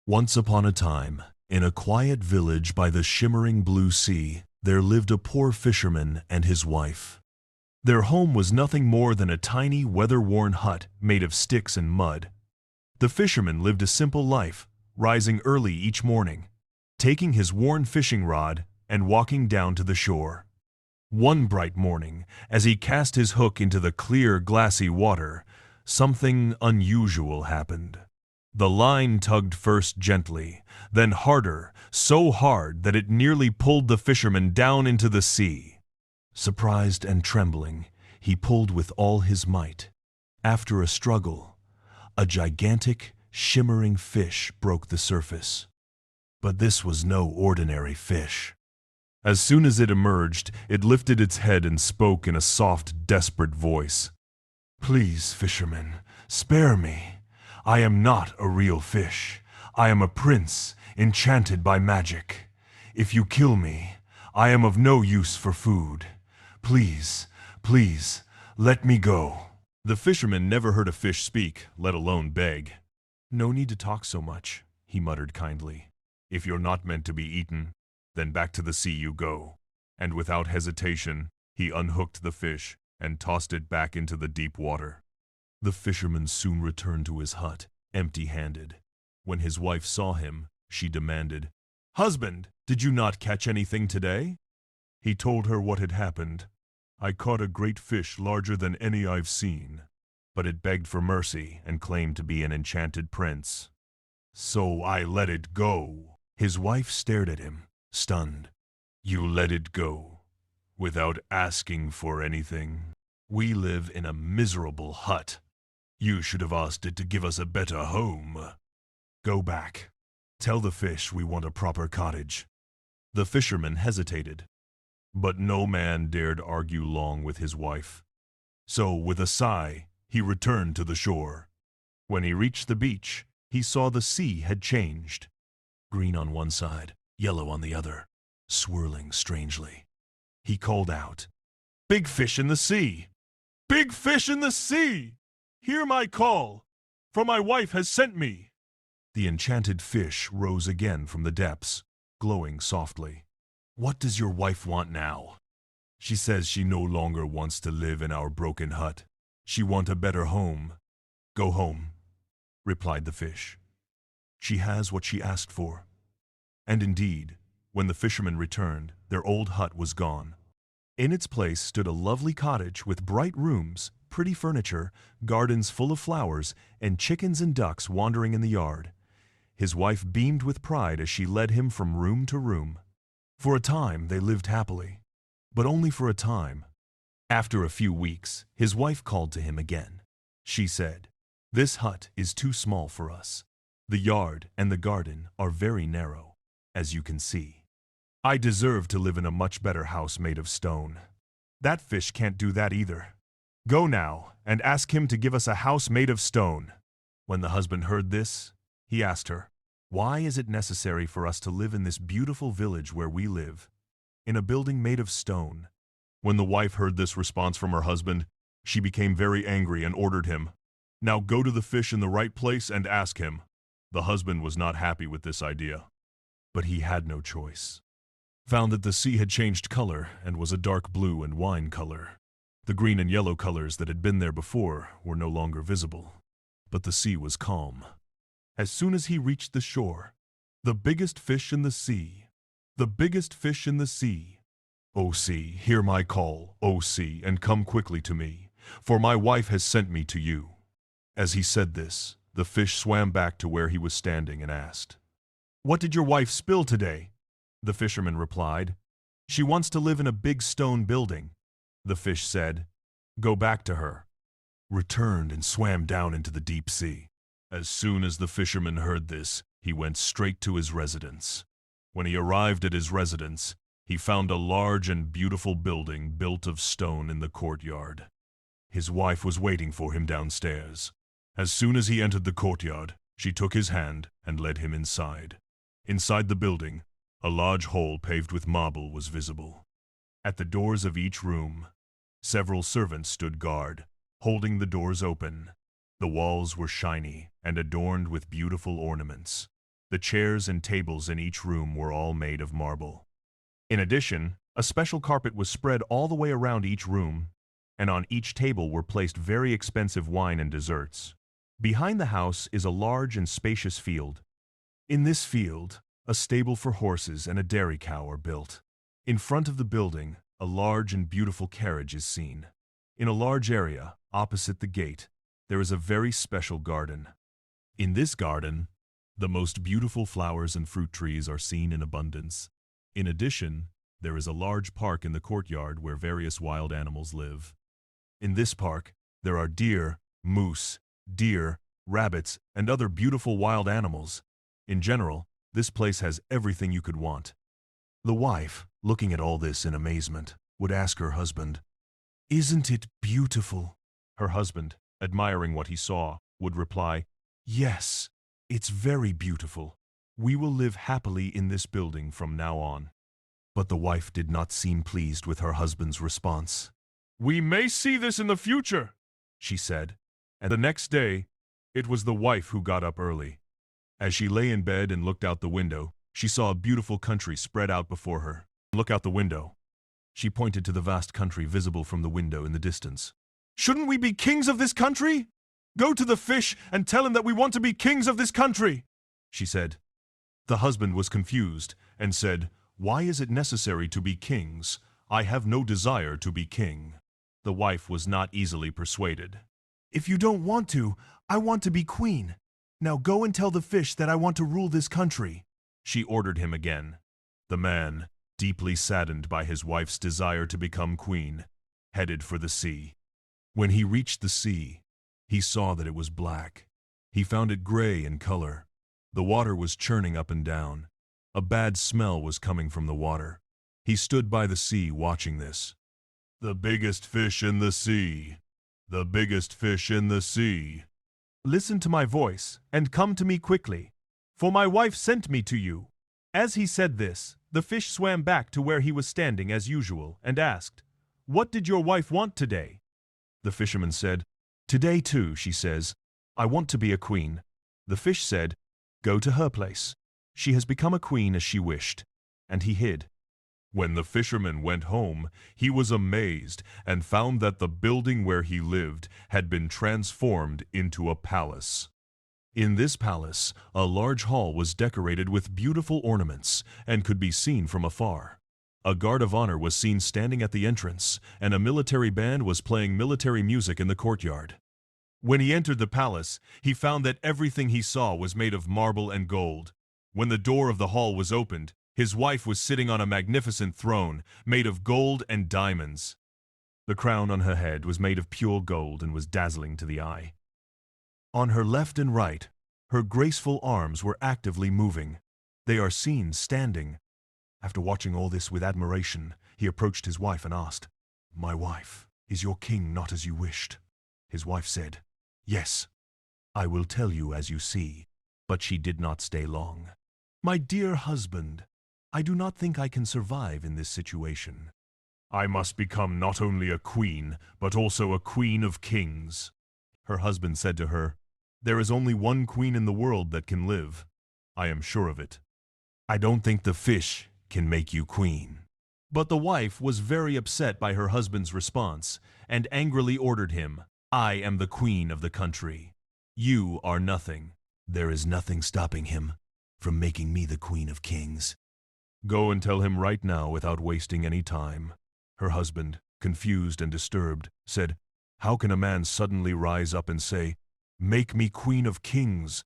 Once upon a time, in a quiet village by the shimmering blue sea, there lived a poor fisherman and his wife. Their home was nothing more than a tiny, weather-worn hut made of sticks and mud. The fisherman lived a simple life, rising early each morning, taking his worn fishing rod and walking down to the shore. One bright morning, as he cast his hook into the clear, glassy water, something unusual happened. The line tugged first gently, then harder, so hard that it nearly pulled the fisherman down into the sea. Surprised and trembling, he pulled with all his might. After a struggle, a gigantic, shimmering fish broke the surface. But this was no ordinary fish. As soon as it emerged, it lifted its head and spoke in a soft, desperate voice. "Please, fisherman, spare me. I am not a real fish. I am a prince, enchanted by magic. If you kill me, I am of no use for food. Please, please, let me go." The fisherman never heard a fish speak, let alone beg. "No need to talk so much," he muttered kindly. "If you're not meant to be eaten, then back to the sea you go." And without hesitation, he unhooked the fish and tossed it back into the deep water. The fisherman soon returned to his hut, empty-handed. When his wife saw him, she demanded, "Husband, did you not catch anything today?" He told her what had happened. "I caught a great fish larger than any I've seen, but it begged for mercy and claimed to be an enchanted prince. So I let it go." His wife stared at him, stunned. "You let it go, without asking for anything? We live in a miserable hut. You should have asked it to give us a better home. Go back. Tell the fish we want a proper cottage." The fisherman hesitated, but no man dared argue long with his wife. So, with a sigh, he returned to the shore. When he reached the beach, he saw the sea had changed. Green on one side, yellow on the other, swirling strangely. He called out, "Big fish in the sea! Big fish in the sea! Hear my call, for my wife has sent me." The enchanted fish rose again from the depths, glowing softly. "What does your wife want now?" "She says she no longer wants to live in our broken hut. She wants a better home." "Go home," replied the fish. "She has what she asked for." And indeed, when the fisherman returned, their old hut was gone. In its place stood a lovely cottage with bright rooms, pretty furniture, gardens full of flowers, and chickens and ducks wandering in the yard. His wife beamed with pride as she led him from room to room. For a time they lived happily, but only for a time. After a few weeks, his wife called to him again. She said, "This hut is too small for us. The yard and the garden are very narrow, as you can see. I deserve to live in a much better house made of stone. That fish can't do that either. Go now and ask him to give us a house made of stone." When the husband heard this, he asked her, "Why is it necessary for us to live in this beautiful village where we live, in a building made of stone?" When the wife heard this response from her husband, she became very angry and ordered him, "Now go to the fish in the right place and ask him." The husband was not happy with this idea, but he had no choice. Found that the sea had changed color and was a dark blue and wine color. The green and yellow colors that had been there before were no longer visible, but the sea was calm. As soon as he reached the shore, the biggest fish in the sea, the biggest fish in the sea. "O sea, hear my call, O sea, and come quickly to me, for my wife has sent me to you." As he said this, the fish swam back to where he was standing and asked, "What did your wife spill today?" The fisherman replied, "She wants to live in a big stone building." The fish said, "Go back to her," returned and swam down into the deep sea. As soon as the fisherman heard this, he went straight to his residence. When he arrived at his residence, he found a large and beautiful building built of stone in the courtyard. His wife was waiting for him downstairs. As soon as he entered the courtyard, she took his hand and led him inside. Inside the building, a large hole paved with marble was visible. At the doors of each room, several servants stood guard, holding the doors open. The walls were shiny and adorned with beautiful ornaments. The chairs and tables in each room were all made of marble. In addition, a special carpet was spread all the way around each room, and on each table were placed very expensive wine and desserts. Behind the house is a large and spacious field. In this field, a stable for horses and a dairy cow are built. In front of the building, a large and beautiful carriage is seen. In a large area, opposite the gate, there is a very special garden. In this garden, the most beautiful flowers and fruit trees are seen in abundance. In addition, there is a large park in the courtyard where various wild animals live. In this park, there are deer, moose, deer, rabbits, and other beautiful wild animals. In general, this place has everything you could want. The wife, looking at all this in amazement, would ask her husband, "Isn't it beautiful?" Her husband, admiring what he saw, would reply, "Yes, it's very beautiful. We will live happily in this building from now on." But the wife did not seem pleased with her husband's response. "We may see this in the future," she said, and the next day, it was the wife who got up early. As she lay in bed and looked out the window, she saw a beautiful country spread out before her. "Look out the window." She pointed to the vast country visible from the window in the distance. "Shouldn't we be kings of this country? Go to the fish and tell him that we want to be kings of this country," she said. The husband was confused and said, "Why is it necessary to be kings? I have no desire to be king." The wife was not easily persuaded. "If you don't want to, I want to be queen. Now go and tell the fish that I want to rule this country," she ordered him again. The man, deeply saddened by his wife's desire to become queen, headed for the sea. When he reached the sea, he saw that it was black. He found it gray in color. The water was churning up and down. A bad smell was coming from the water. He stood by the sea watching this. "The biggest fish in the sea. The biggest fish in the sea. Listen to my voice and come to me quickly, for my wife sent me to you." As he said this, the fish swam back to where he was standing as usual and asked, "What did your wife want today?" The fisherman said, "Today too, she says, I want to be a queen." The fish said, "Go to her place. She has become a queen as she wished." And he hid. When the fisherman went home, he was amazed and found that the building where he lived had been transformed into a palace. In this palace, a large hall was decorated with beautiful ornaments and could be seen from afar. A guard of honor was seen standing at the entrance, and a military band was playing military music in the courtyard. When he entered the palace, he found that everything he saw was made of marble and gold. When the door of the hall was opened, his wife was sitting on a magnificent throne made of gold and diamonds. The crown on her head was made of pure gold and was dazzling to the eye. On her left and right, her graceful arms were actively moving. They are seen standing. After watching all this with admiration, he approached his wife and asked, "My wife, is your king not as you wished?" His wife said, "Yes, I will tell you as you see," but she did not stay long. "My dear husband, I do not think I can survive in this situation. I must become not only a queen, but also a queen of kings." Her husband said to her, "There is only one queen in the world that can live. I am sure of it. I don't think the fish can make you queen." But the wife was very upset by her husband's response and angrily ordered him, "I am the queen of the country. You are nothing. There is nothing stopping him from making me the queen of kings. Go and tell him right now without wasting any time." Her husband, confused and disturbed, said, "How can a man suddenly rise up and say, 'Make me queen of kings'?"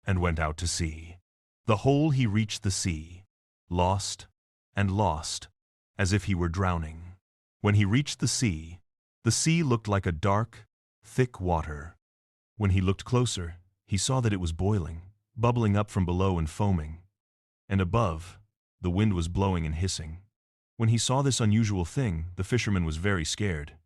and went out to sea. The whole he reached the sea, lost and lost, as if he were drowning. When he reached the sea looked like a dark, thick water. When he looked closer, he saw that it was boiling, bubbling up from below and foaming. And above, the wind was blowing and hissing. When he saw this unusual thing, the fisherman was very scared.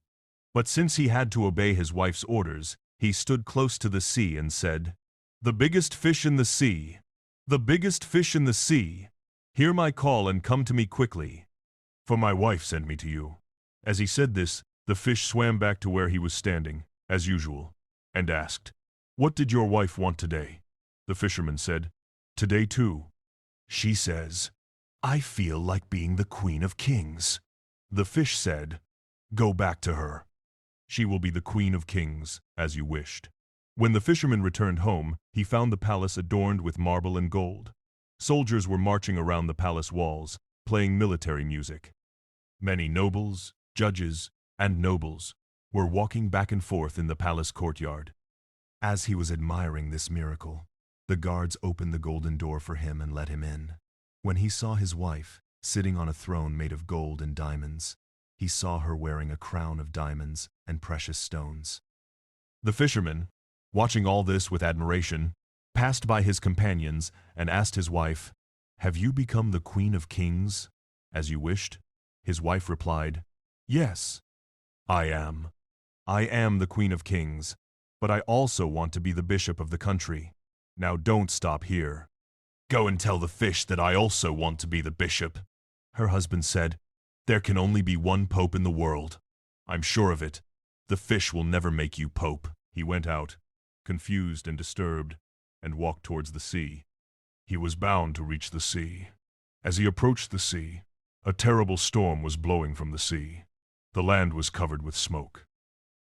But since he had to obey his wife's orders, he stood close to the sea and said, "The biggest fish in the sea, the biggest fish in the sea, hear my call and come to me quickly, for my wife sent me to you." As he said this, the fish swam back to where he was standing, as usual, and asked, "What did your wife want today?" The fisherman said, Today too. She says, I feel like being the Queen of Kings. The fish said, Go back to her. She will be the Queen of Kings, as you wished. When the fisherman returned home, he found the palace adorned with marble and gold. Soldiers were marching around the palace walls, playing military music. Many nobles, judges, and nobles were walking back and forth in the palace courtyard. As he was admiring this miracle, the guards opened the golden door for him and let him in. When he saw his wife, sitting on a throne made of gold and diamonds, he saw her wearing a crown of diamonds and precious stones. The fisherman, watching all this with admiration, passed by his companions and asked his wife, Have you become the Queen of Kings, as you wished? His wife replied, Yes, I am. I am the Queen of Kings, but I also want to be the bishop of the country. Now don't stop here. Go and tell the fish that I also want to be the bishop. Her husband said, There can only be one pope in the world. I'm sure of it. The fish will never make you pope. He went out, confused and disturbed, and walked towards the sea. He was bound to reach the sea. As he approached the sea, a terrible storm was blowing from the sea. The land was covered with smoke.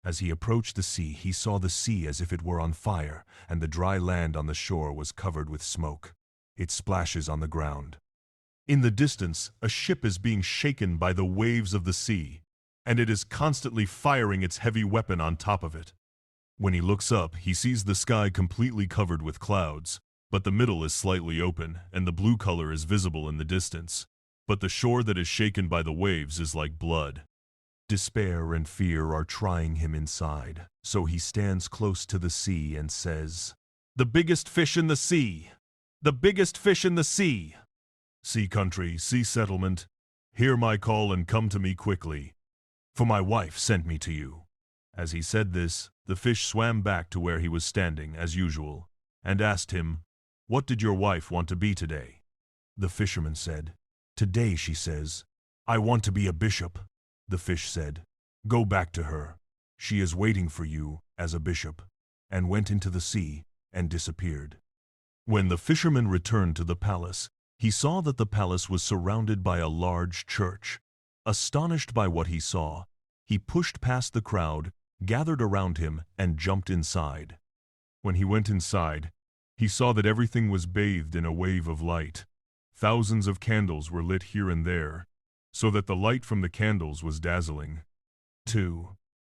As he approached the sea, he saw the sea as if it were on fire, and the dry land on the shore was covered with smoke. It splashes on the ground. In the distance, a ship is being shaken by the waves of the sea, and it is constantly firing its heavy weapon on top of it. When he looks up, he sees the sky completely covered with clouds, but the middle is slightly open, and the blue color is visible in the distance. But the shore that is shaken by the waves is like blood. Despair and fear are trying him inside, so he stands close to the sea and says, The biggest fish in the sea! The biggest fish in the sea! Sea country, sea settlement, hear my call and come to me quickly, for my wife sent me to you. As he said this, the fish swam back to where he was standing, as usual, and asked him, What did your wife want to be today? The fisherman said, Today, she says, I want to be a bishop. The fish said, Go back to her. She is waiting for you as a bishop, and went into the sea and disappeared. When the fisherman returned to the palace, he saw that the palace was surrounded by a large church. Astonished by what he saw, he pushed past the crowd, gathered around him, and jumped inside. When he went inside, he saw that everything was bathed in a wave of light. Thousands of candles were lit here and there, so that the light from the candles was dazzling. 2.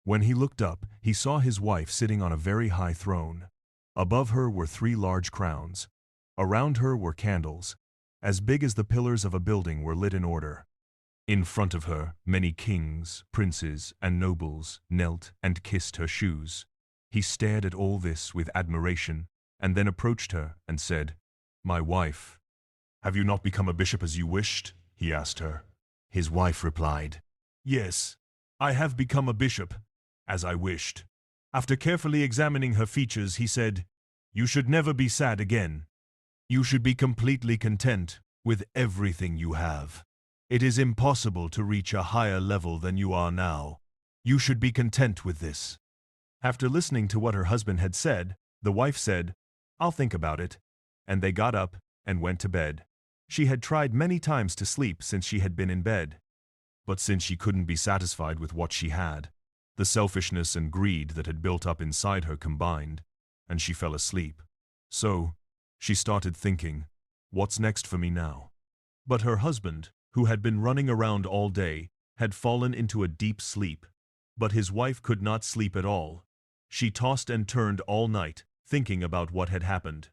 When he looked up, he saw his wife sitting on a very high throne. Above her were 3 large crowns. Around her were candles, as big as the pillars of a building, were lit in order. In front of her, many kings, princes, and nobles knelt and kissed her shoes. He stared at all this with admiration, and then approached her and said, My wife, have you not become a bishop as you wished? He asked her. His wife replied, Yes, I have become a bishop, as I wished. After carefully examining her features, he said, You should never be sad again. You should be completely content with everything you have. It is impossible to reach a higher level than you are now. You should be content with this. After listening to what her husband had said, the wife said, I'll think about it. And they got up and went to bed. She had tried many times to sleep since she had been in bed. But since she couldn't be satisfied with what she had, the selfishness and greed that had built up inside her combined, and she fell asleep. So, she started thinking, What's next for me now? But her husband, who had been running around all day, had fallen into a deep sleep. But his wife could not sleep at all. She tossed and turned all night, thinking about what had happened.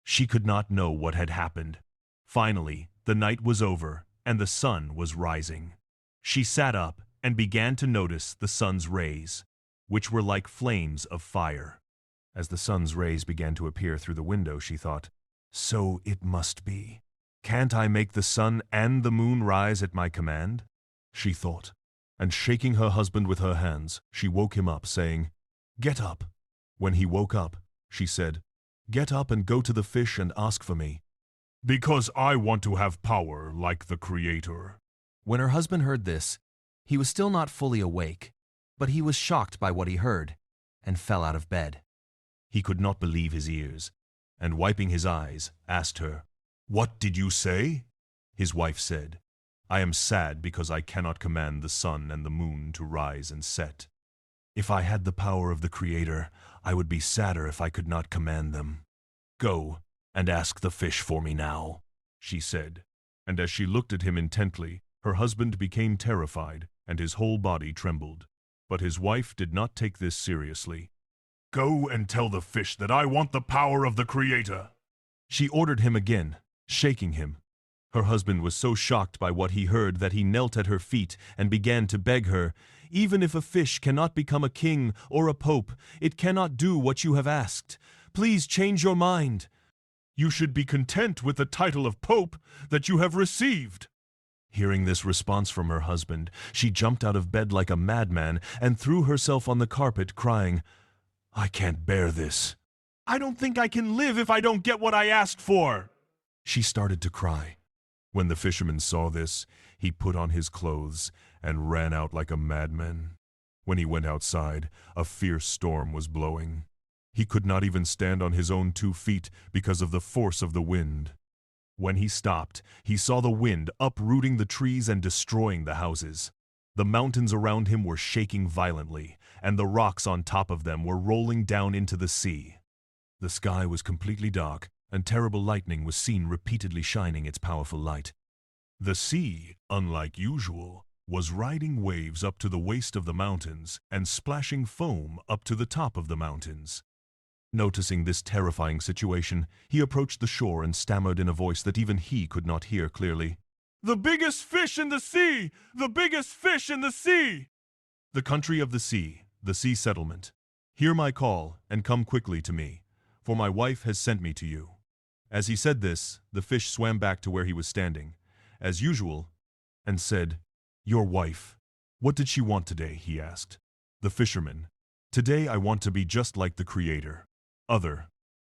She could not know what had happened. Finally, the night was over, and the sun was rising. She sat up and began to notice the sun's rays, which were like flames of fire. As the sun's rays began to appear through the window, she thought, So it must be. Can't I make the sun and the moon rise at my command? She thought, and shaking her husband with her hands, she woke him up, saying, Get up. When he woke up, she said, Get up and go to the fish and ask for me, because I want to have power like the Creator. When her husband heard this, he was still not fully awake, but he was shocked by what he heard, and fell out of bed. He could not believe his ears. and wiping his eyes, asked her, "What did you say?" His wife said, "I am sad because I cannot command the sun and the moon to rise and set. If I had the power of the Creator, I would be sadder if I could not command them. Go and ask the fish for me now," she said. And as she looked at him intently, her husband became terrified and his whole body trembled. But his wife did not take this seriously. "Go and tell the fish that I want the power of the Creator," she ordered him again, shaking him. Her husband was so shocked by what he heard that he knelt at her feet and began to beg her, "Even if a fish cannot become a king or a pope, it cannot do what you have asked. Please change your mind. You should be content with the title of pope that you have received." Hearing this response from her husband, she jumped out of bed like a madman and threw herself on the carpet, crying, "I can't bear this. I don't think I can live if I don't get what I asked for." She started to cry. When the fisherman saw this, he put on his clothes and ran out like a madman. When he went outside, a fierce storm was blowing. He could not even stand on his own 2 feet because of the force of the wind. When he stopped, he saw the wind uprooting the trees and destroying the houses. The mountains around him were shaking violently, and the rocks on top of them were rolling down into the sea. The sky was completely dark, and terrible lightning was seen repeatedly shining its powerful light. The sea, unlike usual, was riding waves up to the waist of the mountains and splashing foam up to the top of the mountains. Noticing this terrifying situation, he approached the shore and stammered in a voice that even he could not hear clearly, "The biggest fish in the sea! The biggest fish in the sea!" The country of the sea settlement. Hear my call and come quickly to me, for my wife has sent me to you. As he said this, the fish swam back to where he was standing, as usual, and said, "Your wife. What did she want today?" he asked. The fisherman, "Today I want to be just like the Creator.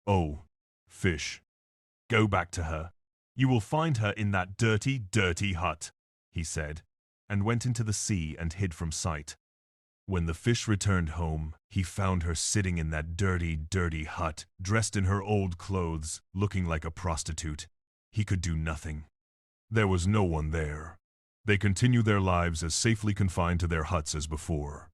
Oh, fish. Go back to her. You will find her in that dirty, dirty hut," he said, and went into the sea and hid from sight. When the fish returned home, he found her sitting in that dirty, dirty hut, dressed in her old clothes, looking like a prostitute. He could do nothing. There was no one there. They continued their lives as safely confined to their huts as before.